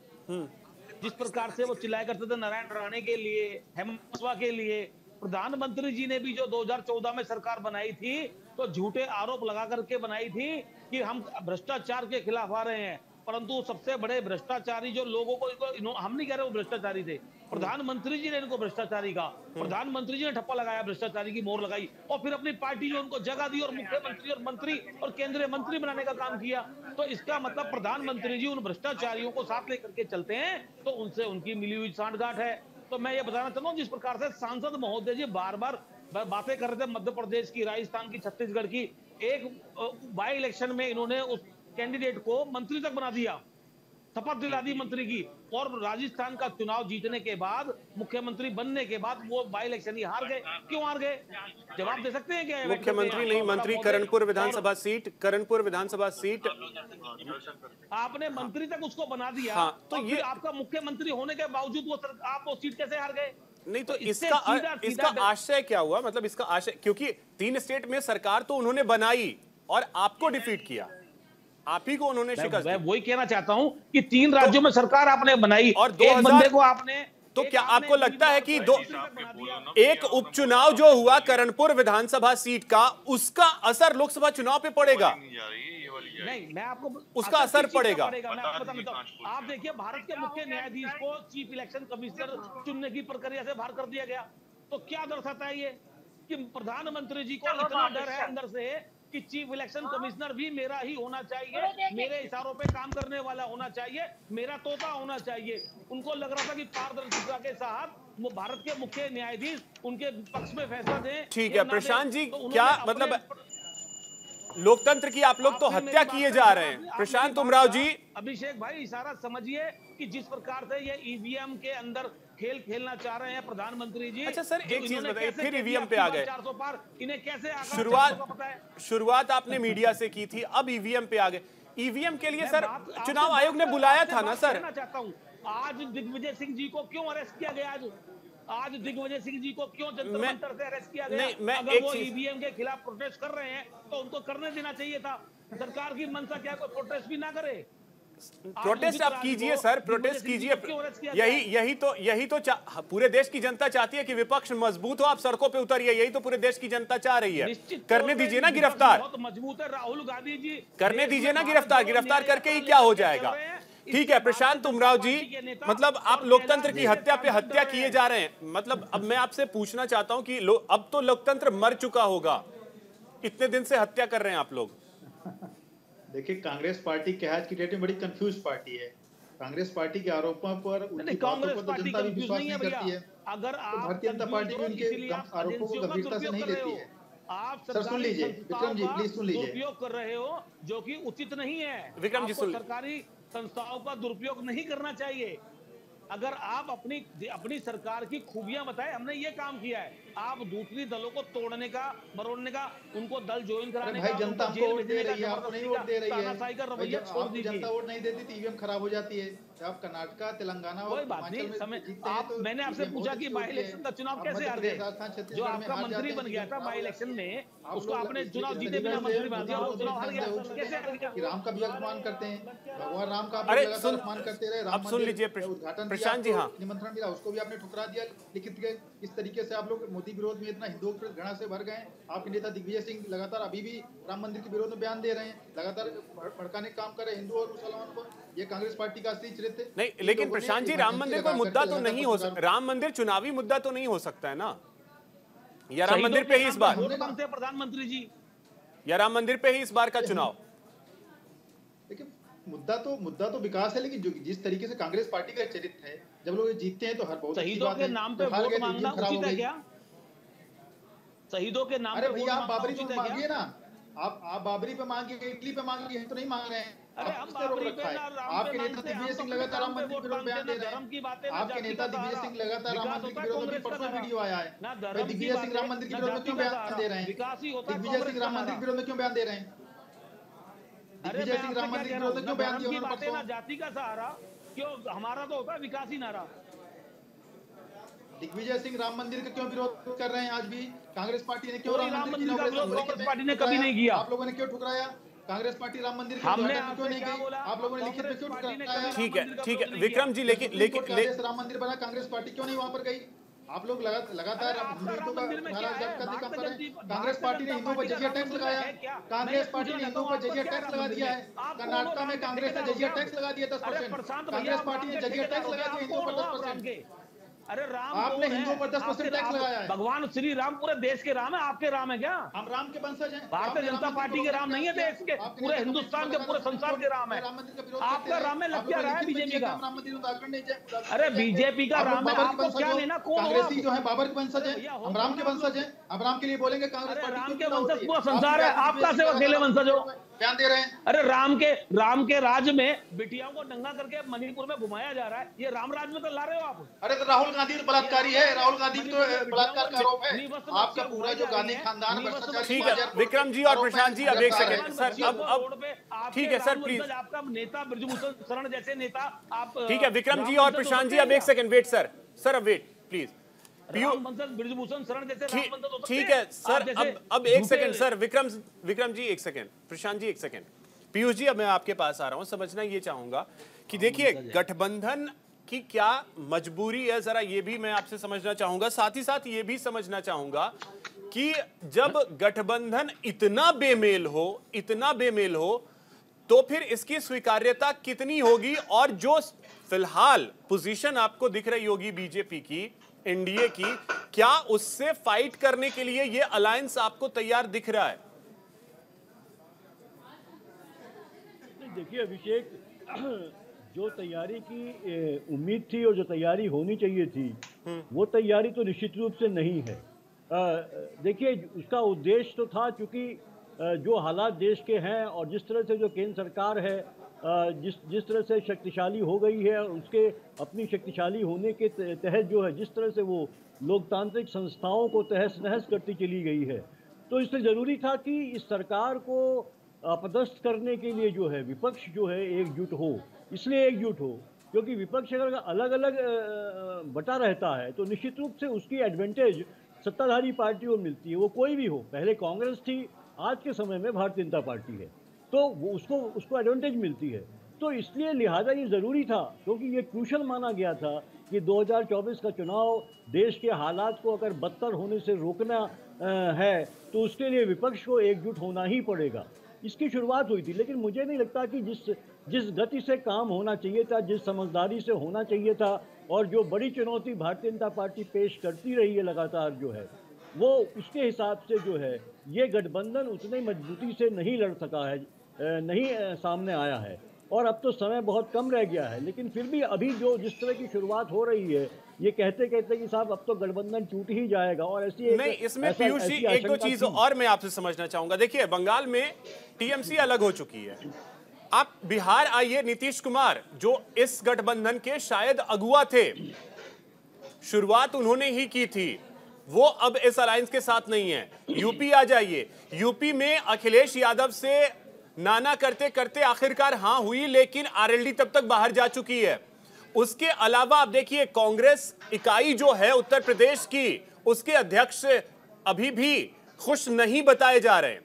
जिस प्रकार से वो चिल्लाया करते थे नारायण राणे के लिए, हेमंत बिस्वा के लिए, प्रधानमंत्री जी ने भी जो 2014 में सरकार बनाई थी तो झूठे आरोप लगा करके बनाई थी कि हम भ्रष्टाचार के खिलाफ आ रहे हैं, परंतु सबसे बड़े भ्रष्टाचारी जो लोगों को हम नहीं कह रहे वो भ्रष्टाचारी थे, प्रधानमंत्री जी ने इनको भ्रष्टाचारी कहा, प्रधानमंत्री जी ने ठप्पा लगाया, भ्रष्टाचारी की मोहर लगाई और फिर अपनी पार्टी जो उनको जगह दी और मुख्यमंत्री और मंत्री और केंद्रीय मंत्री बनाने का काम किया। तो इसका मतलब प्रधानमंत्री जी उन भ्रष्टाचारियों को साथ लेकर के चलते हैं तो उनसे उनकी मिली हुई सांठगांठ है। तो मैं ये बताना चाहता हूँ जिस प्रकार से सांसद महोदय जी बार बार बातें कर रहे थे मध्य प्रदेश की, राजस्थान की, छत्तीसगढ़ की, एक बाई इलेक्शन में इन्होंने उस कैंडिडेट को मंत्री तक बना दिया, शपथ दिला दी मंत्री की, और राजस्थान का चुनाव जीतने के बाद, मुख्यमंत्री बनने के बाद वो बाई इलेक्शन ही हार गए। क्यों हार गए? जवाब दे सकते हैं क्या? मुख्यमंत्री नहीं, मंत्री, करणपुर विधानसभा सीट, करणपुर विधानसभा सीट आपने मंत्री तक उसको बना दिया। हाँ, तो ये आपका मुख्यमंत्री होने के बावजूद वो आप वो सीट कैसे हार गए? नहीं तो इसका आशय क्या हुआ? मतलब इसका आशय, क्योंकि 3 स्टेट में सरकार तो उन्होंने बनाई और आपको डिफीट किया, आप ही को उन्होंने शिकस्त दी। वही कहना चाहता हूं कि 3 राज्यों में सरकार आपने बनाई और एक बंदे को आपने, तो क्या आपको लगता है कि एक उपचुनाव जो हुआ करणपुर विधानसभा सीट का, उसका असर लोकसभा चुनाव पे पड़ेगा? नहीं, मैं आपको उसका असर पड़ेगा। मैं आपको बताता हूं। आप देखिए, भारत के मुख्य न्यायाधीश को चीफ इलेक्शन कमिश्नर चुनने की प्रक्रिया से बाहर कर दिया गया। तो क्या दर्शाता है ये कि प्रधानमंत्री जी को इतना डर है अंदर से कि चीफ इलेक्शन कमिश्नर भी मेरा ही होना चाहिए, मेरे इशारों पे काम करने वाला होना चाहिए, मेरा तोता होना चाहिए। उनको लग रहा था कि पारदर्शिता के साथ वो भारत के मुख्य न्यायाधीश उनके पक्ष में फैसला दें। ठीक है प्रशांत जी, क्या मतलब लोकतंत्र की आप लोग तो हत्या किए जा रहे हैं प्रशांत उमराव जी। अभिषेक भाई, इशारा समझिए कि जिस प्रकार से ये ईवीएम के अंदर खेल खेलना चाह रहे हैं प्रधानमंत्री जी। अच्छा सर, एक चीज बताइए, फिर ईवीएम पे आ गए। 400 पार इन्हें कैसे शुरुआत आपने मीडिया से की थी, अब ईवीएम पे आ गए। ईवीएम के लिए सर चुनाव आयोग ने बुलाया था ना सर। चाहता हूँ, आज दिग्विजय सिंह जी को क्यों अरेस्ट किया गया? आज दिग्विजय सिंह जी को क्यों जंतर मंतर से अरेस्ट किया गया? अगर वो ईवीएम के खिलाफ प्रोटेस्ट कर रहे हैं तो उनको करने देना चाहिए था। सरकार की मंशा क्या, कोई प्रोटेस्ट भी ना करे? प्रोटेस्ट आप कीजिए सर, प्रोटेस्ट कीजिए। यही तो पूरे देश की जनता चाहती है कि विपक्ष मजबूत हो, आप सड़कों पे उतरिए। यही तो पूरे देश की जनता चाह रही है। करने दीजिए ना गिरफ्तार, बहुत मजबूत है राहुल गांधी जी, करने दीजिए ना गिरफ्तार। गिरफ्तार करके ही क्या हो जाएगा? ठीक है प्रशांत उमराव जी, मतलब आप लोकतंत्र की हत्या पे हत्या किए जा रहे हैं। मतलब अब मैं आपसे पूछना चाहता हूं कि अब तो लोकतंत्र मर चुका होगा, इतने दिन से हत्या कर रहे हैं आप लोग। देखिए, कांग्रेस पार्टी के आज की डेट में बड़ी कंफ्यूज पार्टी है। कांग्रेस पार्टी के आरोपों पर कांग्रेस पार्टी जनता भी विश्वास नहीं करती है। अगर भारतीय जनता पार्टी भी उनके आरोपों को गंभीरता से नहीं लेती है। आप सर सुन लीजिए, विक्रम जी प्लीज सुन लीजिए। दुरुपयोग कर रहे हो जो कि उचित नहीं है। विक्रम जी सुन, सरकारी संस्थाओं का दुरुपयोग नहीं करना चाहिए। अगर आप अपनी सरकार की खूबियां बताएं, हमने ये काम किया है। आप दूसरी दलों को तोड़ने का, मरोड़ने का, उनको दल ज्वाइन कराने का, भाई जनता हमको वोट दे रही है, आपको नहीं वोट दे रही है। रवैया छोड़ दीजिए। जनता वोट नहीं देती तो ईवीएम खराब हो जाती है। आप कर्नाटका, तेलंगाना और हिमाचल में मैंने आपसे पूछा कि बाई इलेक्शन का चुनाव कैसे हार गए? जो आपका मंत्री बन गया था बाई इलेक्शन में, उसको आपने चुनाव जीते बिना मंत्री बना दिया, वो चुनाव हार गया। कैसे हार गया? राम का भी अपमान करते हैं, भगवान राम का अपमान करते रहे। अब सुन लीजिए प्रशांत जी, हाँ निमंत्रण मिला, उसको भी आपने ठुकरा दिया लिखित के। इस तरीके से आप लोग मोदी विरोध में इतना हिंदुओं के घृणा से भर गए। आपके नेता दिग्विजय सिंह लगातार अभी भी राम मंदिर के विरोध में बयान दे रहे हैं, लगातार भड़काने काम कर रहे हैं हिंदू और मुसलमानों को। ये कांग्रेस पार्टी का असली चरित्र नहीं। लेकिन प्रशांत जी, राम मंदिर कोई मुद्दा तो नहीं हो सकता, राम मंदिर चुनावी मुद्दा तो नहीं हो सकता है ना? या राम मंदिर पे ही इस बार प्रधानमंत्री जी, या राम मंदिर पे ही इस बार का चुनाव? देखिए, मुद्दा तो विकास है, लेकिन जो जिस तरीके से कांग्रेस पार्टी का चरित्र है, जब लोग जीतते हैं तो हर बहुत शहीदों के नाम पे वोट मांगना उचित है क्या? शहीदों के नाम पे अरे भैया, आप बाबरी पे मांगिए ना। आप बाबरी पे मांगिए, इटली पे मांगिए, हम तो नहीं मांग रहे हैं। अरे हम बाबरी पे ना, आपके नेता दिग्विजय सिंह लगातार राम मंदिर के विरोध में बयान दे रहे हैं। आपके नेता दिग्विजय सिंह लगातार राम मंदिर के विरोध में, परसों वीडियो आया है, दिग्विजय सिंह राम मंदिर के विरोध में क्यों बयान दे रहे हैं? दिग्विजय सिंह राम मंदिर के विरोध में क्यों बयान दे रहे हैं? दिग्विजय सिंह राम मंदिर के विरोध में क्यों बयान दिया उन्होंने परसों? जाति का सहारा क्यों? हमारा तो होता है विकासी नारा। दिग्विजय सिंह राम मंदिर का क्यों विरोध कर रहे हैं आज भी? कांग्रेस पार्टी ने क्यों राम मंदिर का विरोध कांग्रेस पार्टी ने कभी नहीं किया? आप लोगों ने क्यों ठुकराया? कांग्रेस पार्टी राम मंदिर हमने क्यों नहीं की? आप लोगों ने लिखित में क्यों ठुकराया? ठीक है विक्रम जी, लेकिन राम मंदिर बना, कांग्रेस पार्टी क्यों नहीं वहां पर गई? आप लोग लगातार हिंदुत्व का काम कर रहे हैं। कांग्रेस पार्टी ने हिंदुओं पर जजिया टैक्स लगाया। कांग्रेस पार्टी ने हिंदुओं पर जजिया टैक्स लगा दिया है। कर्नाटका में कांग्रेस ने जजिया टैक्स लगा दिया 10%। कांग्रेस पार्टी ने जजिया टैक्स लगा दिया हिंदुओं पर 10%। अरे राम, आपने हिंदुओं पर 10% टैक्स लगाया है। भगवान श्री राम पूरे देश के राम है, आपके राम है क्या? हम राम के वंशज हैं। भारतीय जनता पार्टी के राम नहीं है, देश के पूरे हिंदुस्तान के पूरे संसार के राम है। आपका राम है, लग क्या रहा है बीजेपी का? अरे बीजेपी का राम है, आपको क्या लेना? कांग्रेसी जो है बाबर के वंशज है, हम राम के वंशज हैं। अब राम के लिए बोलेंगे कांग्रेस पार्टी राम के वंशज पूरा संसार है, आपका से अकेले वंशज हो? बयान दे रहे हैं। अरे राम के राज में बिटियाओं को नंगा करके मणिपुर में घुमाया जा रहा है, ये राम राज में तो ला रहे हो आप? अरे तो राहुल गांधी तो बलात्कारी है, राहुल गांधी तो बलात्कार का आरोप है। आपका पूरा जो गांधी खानदान भ्रष्टाचार। ठीक है विक्रम जी और प्रशांत जी, अब एक सेकंड सर, अब ठीक है सर प्लीज। आपका नेता बृजभूषण शरण जैसे नेता आप, ठीक है विक्रम जी और प्रशांत जी, अब एक सेकंड वेट सर, अब वेट प्लीज। राम बंसल ब्रिजभूषण शरण जैसे राम बंसल हो सकते हैं। ठीक है सर, अब एक सेकंड सर, विक्रम जी एक सेकंड, प्रशांत जी एक सेकंड, पीयूष जी अब मैं आपके पास आ रहा हूं। समझना ये चाहूंगा कि देखिए गठबंधन की क्या मजबूरी है, जरा ये भी मैं आपसे समझना चाहूंगा। साथ ही साथ ये भी समझना चाहूंगा कि जब गठबंधन इतना बेमेल हो तो फिर इसकी स्वीकार्यता कितनी होगी, और जो फिलहाल पोजीशन आपको दिख रही होगी बीजेपी की, एनडीए की, क्या उससे फाइट करने के लिए ये अलायंस आपको तैयार दिख रहा है? देखिए अभिषेक, जो तैयारी की उम्मीद थी और जो तैयारी होनी चाहिए थी, वो तैयारी तो निश्चित रूप से नहीं है। देखिए उसका उद्देश्य तो था, क्योंकि जो हालात देश के हैं और जिस तरह से जो केंद्र सरकार है जिस तरह से शक्तिशाली हो गई है, और उसके अपनी शक्तिशाली होने के तहत जो है जिस तरह से वो लोकतांत्रिक संस्थाओं को तहस नहस करती चली गई है, तो इससे ज़रूरी था कि इस सरकार को अपदस्थ करने के लिए जो है विपक्ष जो है एकजुट हो। इसलिए एकजुट हो क्योंकि विपक्ष अगर अलग अलग बटा रहता है तो निश्चित रूप से उसकी एडवांटेज सत्ताधारी पार्टियों को मिलती है, वो कोई भी हो। पहले कांग्रेस थी, आज के समय में भारतीय जनता पार्टी है, तो वो उसको एडवांटेज मिलती है। तो इसलिए लिहाजा ये ज़रूरी था, क्योंकि ये क्रूशल माना गया था कि 2024 का चुनाव देश के हालात को अगर बदतर होने से रोकना है तो उसके लिए विपक्ष को एकजुट होना ही पड़ेगा। इसकी शुरुआत हुई थी, लेकिन मुझे नहीं लगता कि जिस गति से काम होना चाहिए था, जिस समझदारी से होना चाहिए था, और जो बड़ी चुनौती भारतीय जनता पार्टी पेश करती रही है लगातार जो है, वो उसके हिसाब से जो है ये गठबंधन उतनी मजबूती से नहीं लड़ सका है, नहीं सामने आया है। और अब तो समय बहुत कम रह गया है, लेकिन फिर भी अभी जो जिस तरह की शुरुआत हो रही है, ये कहते कि साहब अब तो गठबंधन टूट ही जाएगा। और ऐसी नहीं, इसमें पीयूष जी एक दो चीज और मैं आपसे समझना चाहूंगा। देखिए बंगाल में टीएमसी अलग हो चुकी है, आप बिहार आइए, नीतीश कुमार जो इस गठबंधन के शायद अगुआ थे, शुरुआत उन्होंने ही की थी, वो अब इस अलायंस के साथ नहीं है। यूपी आ जाइए, यूपी में अखिलेश यादव से नाना करते करते आखिरकार हां हुई, लेकिन आरएलडी तब तक बाहर जा चुकी है। उसके अलावा आप देखिए कांग्रेस इकाई जो है उत्तर प्रदेश की, उसके अध्यक्ष अभी भी खुश नहीं बताए जा रहे।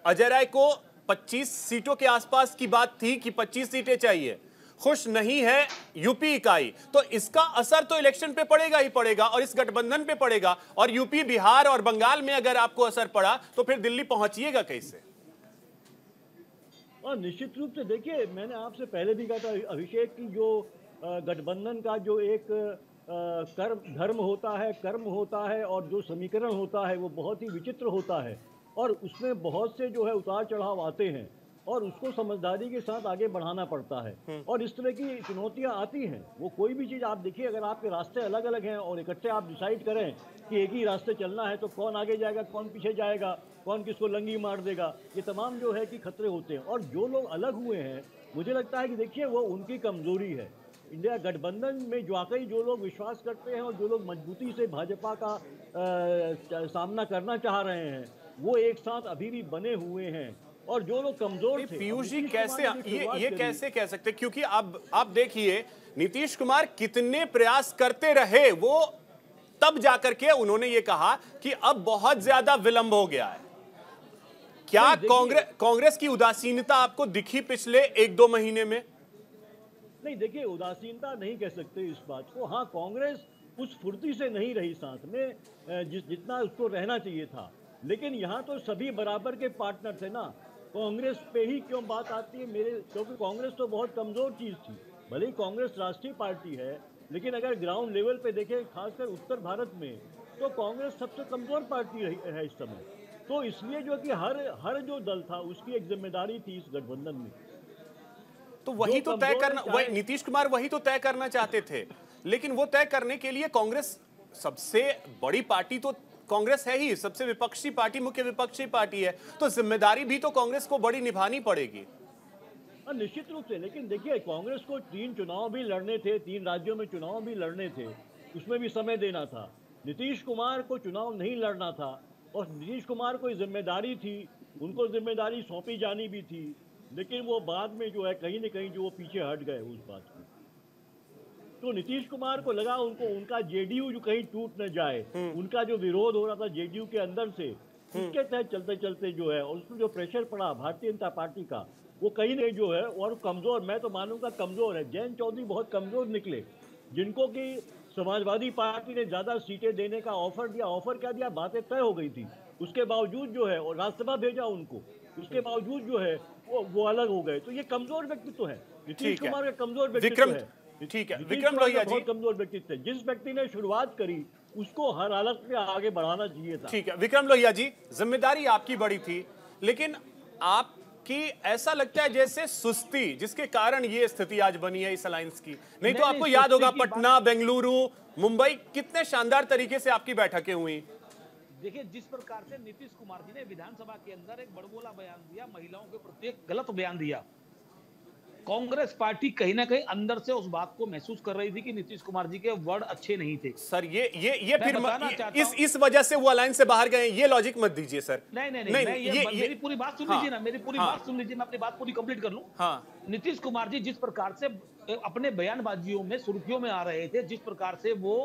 अजय राय को 25 सीटों के आसपास की बात थी कि 25 सीटें चाहिए, खुश नहीं है यूपी इकाई। तो इसका असर तो इलेक्शन पे पड़ेगा ही पड़ेगा, और इस गठबंधन पे पड़ेगा। और यूपी, बिहार और बंगाल में अगर आपको असर पड़ा तो फिर दिल्ली पहुंचिएगा कैसे? और निश्चित रूप से देखिए, मैंने आपसे पहले भी कहा था अभिषेक की, जो गठबंधन का जो एक धर्म होता है, कर्म होता है, और जो समीकरण होता है वो बहुत ही विचित्र होता है, और उसमें बहुत से जो है उतार चढ़ाव आते हैं, और उसको समझदारी के साथ आगे बढ़ाना पड़ता है। और इस तरह की चुनौतियां आती हैं। वो कोई भी चीज़ आप देखिए, अगर आपके रास्ते अलग अलग हैं और इकट्ठे आप डिसाइड करें कि एक ही रास्ते चलना है, तो कौन आगे जाएगा, कौन पीछे जाएगा, कौन किसको लंगी मार देगा, ये तमाम जो है कि खतरे होते हैं। और जो लोग अलग हुए हैं, मुझे लगता है कि देखिए वो उनकी कमजोरी है। इंडिया गठबंधन में जो वाकई जो लोग विश्वास करते हैं और जो लोग मजबूती से भाजपा का सामना करना चाह रहे हैं, वो एक साथ अभी भी बने हुए हैं। और जो लोग कमजोर थे, पीयूष जी कैसे ये कैसे कह सकते, क्योंकि अब आप देखिए नीतीश कुमार कितने प्रयास करते रहे, वो तब जाकर के उन्होंने ये कहा कि अब बहुत ज्यादा विलंब हो गया है। क्या कांग्रेस की उदासीनता आपको दिखी पिछले 1-2 महीने में? नहीं, देखिए उदासीनता नहीं कह सकते इस बात को। हाँ, कांग्रेस उस फुर्ती से नहीं रही साथ में जितना उसको रहना चाहिए था। लेकिन यहाँ तो सभी बराबर के पार्टनर थे ना। कांग्रेस पे ही क्यों बात आती है क्योंकि कांग्रेस तो बहुत कमजोर चीज थी। भले ही कांग्रेस राष्ट्रीय पार्टी है, लेकिन अगर ग्राउंड लेवल पे देखें, खासकर उत्तर भारत में, तो कांग्रेस सबसे कमजोर पार्टी है इस समय। तो इसलिए जो कि हर जो दल था उसकी एक जिम्मेदारी थी इस गठबंधन में। तो वही तो तय करना, नीतीश कुमार वही तो तय करना चाहते थे, लेकिन वो तय करने के लिए कांग्रेस, सबसे बड़ी पार्टी तो कांग्रेस है ही, सबसे विपक्षी पार्टी, मुख्य विपक्षी पार्टी है, तो जिम्मेदारी भी तो कांग्रेस को बड़ी निभानी पड़ेगी। निश्चित रूप से। लेकिन देखिए, कांग्रेस को 3 चुनाव भी लड़ने थे, 3 राज्यों में चुनाव भी लड़ने थे, उसमें भी समय देना था। नीतीश कुमार को चुनाव नहीं लड़ना था, और नीतीश कुमार को जिम्मेदारी थी, उनको जिम्मेदारी सौंपी जानी भी थी, लेकिन वो बाद में जो है कहीं न कहीं जो वो पीछे हट गए उस बात को। तो नीतीश कुमार को लगा उनको उनका जेडीयू जो कहीं टूट न जाए, उनका जो विरोध हो रहा था जेडीयू के अंदर से, उसके तहत चलते चलते जो है उसमें जो प्रेशर पड़ा भारतीय जनता पार्टी का, वो कहीं नहीं जो है और कमजोर, मैं तो मानूंगा कमजोर है। जयंत चौधरी बहुत कमजोर निकले, जिनको कि समाजवादी पार्टी ने ज्यादा सीटें देने का ऑफर दिया। ऑफर क्या दिया, बातें तय हो गई थी, उसके बावजूद जो है और राज्यसभा भेजा उनको, उसके बावजूद जो है वो अलग हो गए। तो ये कमजोर व्यक्तित्व है, नीतीश कुमार का कमजोर व्यक्तित्व है। ठीक है विक्रम लोहिया जी, बहुत कमजोर व्यक्तित्व है। जिस व्यक्ति ने शुरुआत करी उसको हर हालत में आगे बढ़ाना चाहिए था। ठीक है विक्रम लोहिया जी, जिम्मेदारी आपकी बड़ी थी, लेकिन आपकी ऐसा लगता है जैसे सुस्ती, जिसके कारण ये स्थिति आज बनी है इस अलायंस की। नहीं तो आपको याद होगा पटना, बेंगलुरु, मुंबई, कितने शानदार तरीके से आपकी बैठकें हुई। देखिए, जिस प्रकार से नीतीश कुमार जी ने विधानसभा के अंदर एक बड़बोला बयान दिया, महिलाओं के प्रति एक गलत बयान दिया, कांग्रेस पार्टी कहीं ना कहीं अंदर से उस बात को महसूस कर रही थी कि नीतीश कुमार जी के वर्ड अच्छे नहीं थे। सर ये फिर इस वजह से वो अलायंस से बाहर गए, ये लॉजिक मत दीजिए सर। नहीं, मेरी पूरी बात सुन लीजिए ना, मेरी पूरी बात सुन लीजिए, मैं अपनी बात पूरी कंप्लीट कर लूं। हाँ, नीतीश कुमार जी जिस प्रकार से अपने बयानबाजियों में सुर्खियों में आ रहे थे, जिस प्रकार से वो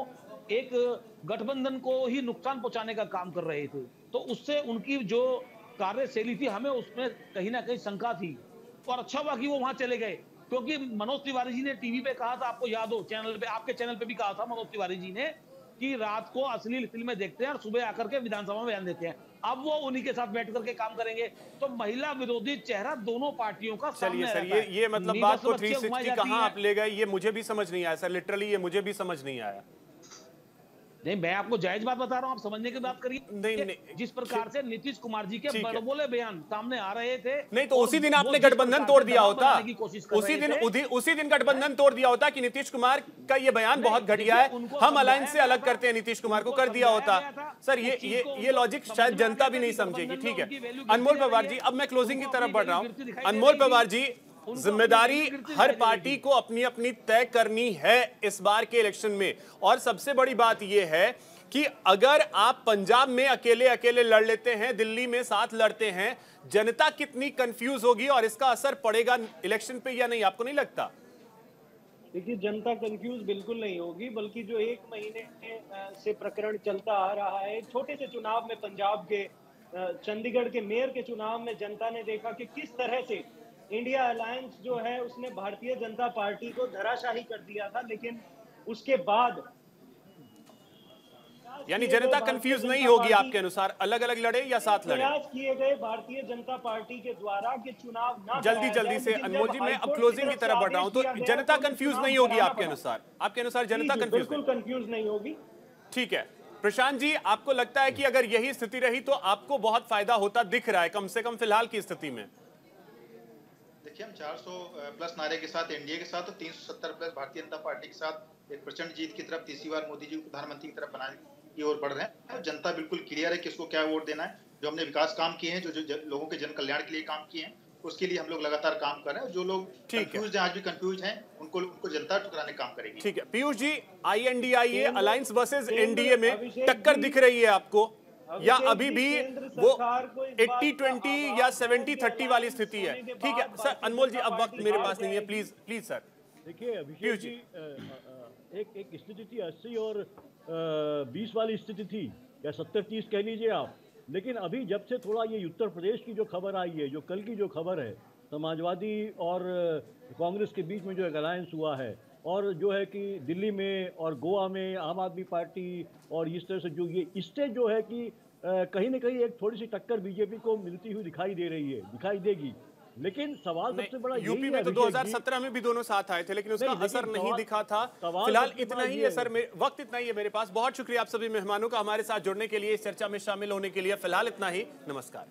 एक गठबंधन को ही नुकसान पहुंचाने का काम कर रहे थे, तो उससे उनकी जो कार्यशैली थी, हमें उसमें कहीं ना कहीं शंका थी। और अच्छा हुआ कि वो वहां चले गए, क्योंकि मनोज तिवारी जी ने टीवी पे कहा था, आपको याद हो, चैनल पे, आपके चैनल पे भी कहा था मनोज तिवारी जी ने कि रात को अश्लील फिल्में देखते हैं और सुबह आकर के विधानसभा में बयान देते हैं। अब वो उन्हीं के साथ बैठ करके काम करेंगे, तो महिला विरोधी चेहरा दोनों पार्टियों का सामने सर ये मतलब बात को 360 कहां आप ले गए, ये मुझे भी समझ नहीं आया सर, लिटरली ये मुझे भी समझ नहीं आया। नहीं, मैं आपको जायज बात बता रहा हूं, आप समझने की बात करिए। नहीं, जिस प्रकार से नीतीश कुमार जी के बड़बोले बयान सामने आ रहे थे, नहीं तो उसी दिन आपने गठबंधन तोड़ दिया होता, उसी दिन गठबंधन तोड़ दिया होता कि नीतीश कुमार का ये बयान बहुत घटिया है, हम अलायंस से अलग करते हैं नीतीश कुमार को, कर दिया होता। सर ये लॉजिक शायद जनता भी नहीं समझेगी। ठीक है अनमोल पवार जी, अब मैं क्लोजिंग की तरफ बढ़ रहा हूं। अनमोल पवार जी, जिम्मेदारी हर पार्टी को अपनी अपनी तय करनी है इस बार के इलेक्शन में, और सबसे बड़ी बात यह है कि अगर आप पंजाब में अकेले अकेले लड़ लेते हैं, दिल्ली में साथ लड़ते हैं, जनता कितनी कंफ्यूज होगी और इसका असर पड़ेगा इलेक्शन पे या नहीं, आपको नहीं लगता? देखिए, जनता कंफ्यूज बिल्कुल नहीं होगी, बल्कि जो 1 महीने से प्रकरण चलता आ रहा है, छोटे से चुनाव में, पंजाब के चंडीगढ़ के मेयर के चुनाव में जनता ने देखा कि किस तरह से इंडिया अलायंस जो है उसने भारतीय जनता पार्टी को धराशाही कर दिया था। लेकिन उसके बाद यानी जनता कंफ्यूज नहीं होगी आपके अनुसार, अलग अलग लड़े या साथ लड़े? प्रयास किए गए भारतीय जनता पार्टी के द्वारा कि चुनाव ना जल्दी से अनमोल जी, मैं अब क्लोजिंग की तरफ बढ़ रहा हूं, तो जनता कंफ्यूज नहीं होगी आपके अनुसार? आपके अनुसार जनता कंफ्यूज नहीं होगी। ठीक है प्रशांत जी, आपको लगता है कि अगर यही स्थिति रही तो आपको बहुत फायदा होता दिख रहा है, कम से कम फिलहाल की स्थिति में? देखिए, हम 400 प्लस नारे के साथ एनडीए के साथ, 370 प्लस भारतीय जनता पार्टी के साथ एक प्रचंड जीत की तरफ, तीसरी बार मोदी जी को प्रधानमंत्री की तरफ बनाने की ओर बढ़ रहे हैं। जनता बिल्कुल क्लियर है किसको क्या वोट देना है। जो हमने विकास काम किए हैं, जो लोगों के जन कल्याण के लिए काम किए हैं, उसके लिए हम लोग लगातार काम कर रहे हैं। जो लोग कंफ्यूज हैं, आज भी कंफ्यूज हैं, उनको जनता ठुकराने काम करेगी। ठीक है Piyush ji, INDIA alliance versus NDA में टक्कर दिख रही है आपको, या अभी भी वो 80-20 या 70-30 वाली स्थिति है? ठीक है सर, अनमोल जी अब वक्त मेरे पास नहीं है, प्लीज सर। देखिए अभिषेक जी, एक स्थिति थी 80 और 20 वाली स्थिति थी, या 70-30 कह लीजिए आप। लेकिन अभी जब से थोड़ा ये उत्तर प्रदेश की जो खबर आई है, जो कल की जो खबर है, समाजवादी और कांग्रेस के बीच में जो एक अलायंस हुआ है, और जो है कि दिल्ली में और गोवा में आम आदमी पार्टी, और इस तरह से जो ये इससे जो है कि कहीं ना कहीं एक थोड़ी सी टक्कर बीजेपी को मिलती हुई दिखाई दे रही है, दिखाई देगी। लेकिन सवाल सबसे बड़ा यूपी में तो 2017 में भी दोनों साथ आए थे, लेकिन उसका असर नहीं दिखा था। फिलहाल इतना ही है सर, वक्त इतना ही है मेरे पास। बहुत शुक्रिया आप सभी मेहमानों का हमारे साथ जुड़ने के लिए, इस चर्चा में शामिल होने के लिए। फिलहाल इतना ही, नमस्कार।